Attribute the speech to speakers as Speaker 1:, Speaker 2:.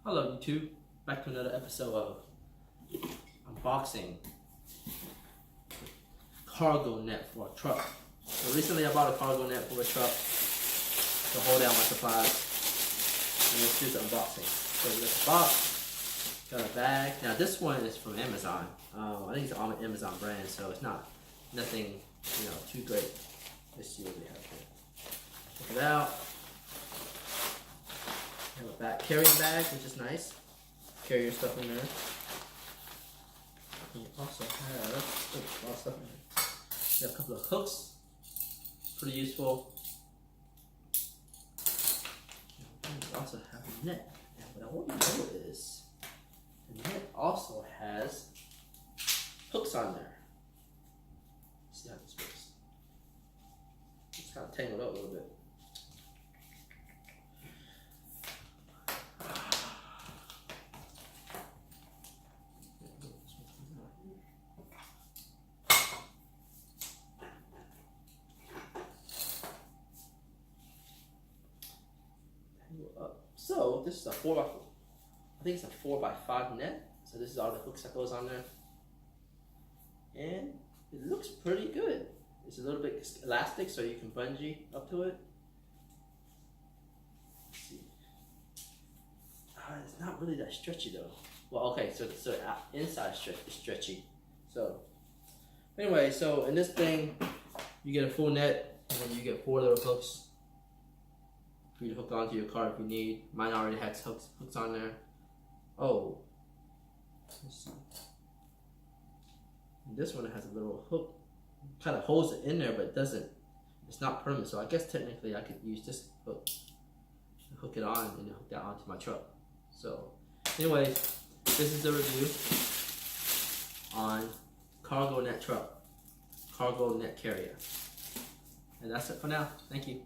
Speaker 1: Hello YouTube, back to another episode of unboxing cargo net for a truck. So recently I bought a cargo net for a truck to hold down my supplies, and let's do the unboxing. So we got the box, got a bag. Now this one is from Amazon. I think it's an Amazon brand, so it's not nothing too great. Let's see what we have here. Check it out. We have a carrying bag, which is nice. Carry your stuff in there. And you also have a lot of stuff in there. You have a couple of hooks. Pretty useful. And you also have a net. And what I want to know is the net also has hooks on there. Let's see how this works. It's kind of tangled up a little bit. So this is a 4x4. I think it's a 4x5 net. So this is all the hooks that goes on there, and it looks pretty good. It's a little bit elastic, so you can bungee up to it. Let's see. It's not really that stretchy though. Well, okay, so inside is stretchy. So anyway, so in this thing, you get a full net, and then you get 4 little hooks for you to hook onto your car if you need. Mine already has hooks on there. Oh, let's see. And this one has a little hook, kind of holds it in there, but it doesn't. It's not permanent, so I guess technically I could use this hook, hook it on, and hook that onto my truck. So, anyway, this is the review on cargo net truck, cargo net carrier, and that's it for now. Thank you.